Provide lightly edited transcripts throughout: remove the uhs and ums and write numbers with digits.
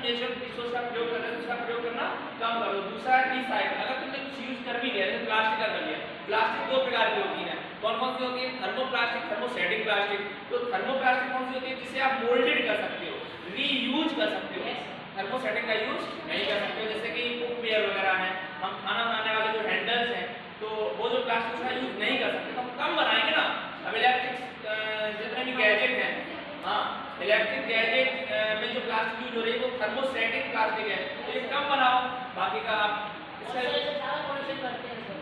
Natural resource का प्रयोग कर रहे हो उसका प्रयोग करना कम करो। दूसरा है रिसाइकल, अगर तुमने कुछ यूज कर भी लिया जैसे प्लास्टिक का कर लिया, प्लास्टिक दो प्रकार की होती है, कौन कौन सी होती है? Thermoplastic, thermosetting plastic. तो थर्मोप्लास्टिक कौन सी होती है? जिसे आप मोल्डेड कर सकते हो, रीयूज कर सकते हो। थर्मोसेटिक का यूज नहीं कर सकते हो, जैसे कि कुकवेयर वगैरह है, हम खाना बनाने वाले जो हैंडल्स हैं, तो वो जो प्लास्टिक का यूज नहीं कर सकते, तो हम कम बनाएंगे ना। अब इलेक्ट्रिक जितने भी गैजेट हैं, हाँ इलेक्ट्रिक गैजेट में जो प्लास्टिक यूज हो रही है वो थर्मोसेटिक प्लास्टिक है, तो ये कम बनाओ। बाकी का आप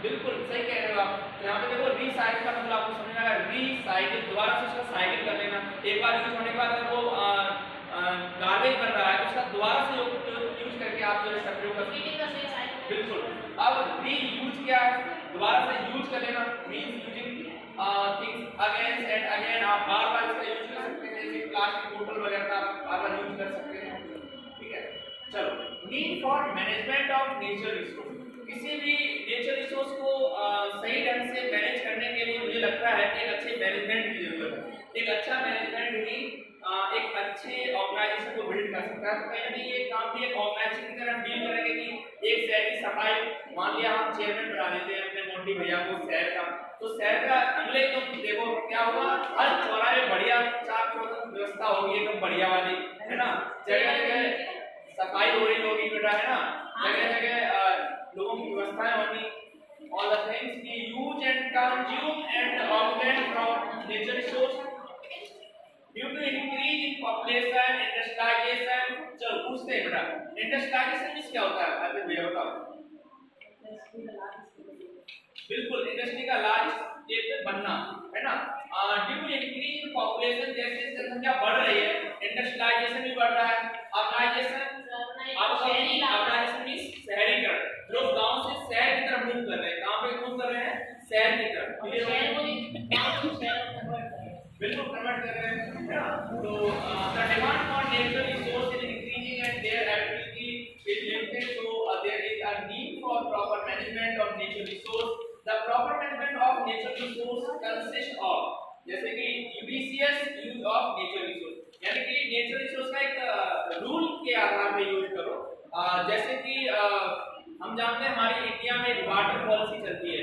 बिल्कुल सही कह रहे हो आप। तो यहाँ पे देखो रिसाइकिल का मतलब आपको समझ में आएगा, रिसाइकिल दोबारा से उसका साइकिल कर लेना। एक बार यूज होने के बाद अगर वो गार्बेज बन रहा है तो उसका दोबारा से यूज करके आप जो है प्रयोग कर सकते हैं। बिल्कुल। अब रीयूज क्या है? दोबारा से यूज कर लेना, means using things again and again. आप बार-बार इसका यूज कर सकते हैं, जैसे प्लास्टिक बोतल वगैरह का आप बार-बार यूज कर सकते हैं। ठीक है, चलो। Need for management of nature resource, किसी भी नेचर रिसोर्स को सही ढंग से मैनेज करने के लिए मुझे लगता है कि एक अच्छे मैनेजमेंट की जरूरत है। एक अच्छा मैनेजमेंट ही एक अच्छे ऑर्गेनाइजेशन को बिल्ड कर सकता है। तो कहीं ना कहीं ये काम भी एक ऑर्गेनाइजेशन की तरह डील करेंगे कि एक शहर की सफाई, मान लिया हम चेयरमैन बना देते हैं अपने मोंटी भैया को शहर का, तो शहर का अगले तो देखो क्या होगा, हर चौराहे में बढ़िया चाक चौबंद व्यवस्था होगी, एकदम बढ़िया वाली, है ना। जगह जगह सफाई हो रही होगी बेटा, है ना। जगह जगह लोगों की व्यवस्थाएं होंगी। All the things we use and consume and obtain from nature resource due to increase in population, industrialization। चलो पूछते हैं बेटा, इंडस्ट्रियलाइजेशन मींस क्या होता है? अरे भैया बताओ। बिल्कुल, इंडस्ट्री का लार्ज स्केल पे बनना, है ना। Due to increase in population, जैसे जनसंख्या बढ़ रही है, इंडस्ट्रियलाइजेशन भी बढ़ रहा है। अर्बनाइजेशन, अर्बनाइजेशन मींस शहरीकरण, लोग गांव से शहर की तरफ मूव कर रहे हैं। कहां पे मूव कर रहे हैं? शहर की तरफ। बिल्कुल कन्वर्ट कर रहे हैं, है ना। तो the demand for natural resource is increasing and their ability is limited, so there is a need for proper management of natural resource. The proper management of natural resource consist of, जैसे कि judicious use of natural resource, यानी कि natural resource का एक rule के आधार पे use करो। जैसे कि हम जानते हैं हमारी इंडिया में एक वाटर पॉलिसी चलती है।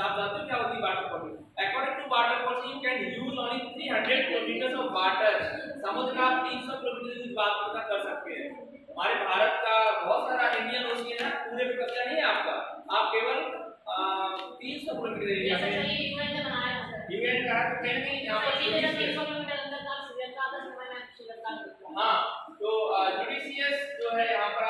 आप जानते हो क्या होती है water policy? According to water policy you can use only 300 kilometre of water. समुद्र का आप 300 किलोमीटर यूज वाटर कर सकते हैं। हमारे भारत का बहुत सारा इंडियन ओशियन है, पूरे पे कब्जा नहीं है आपका, आप केवल 300 किलोमीटर एरिया में यूएन का है। तो कहीं नहीं यहाँ पर 300 किलोमीटर अंदर का श्रीलंका, 10 समय में श्रीलंका। हाँ, तो जुडिशियस जो है यहाँ पर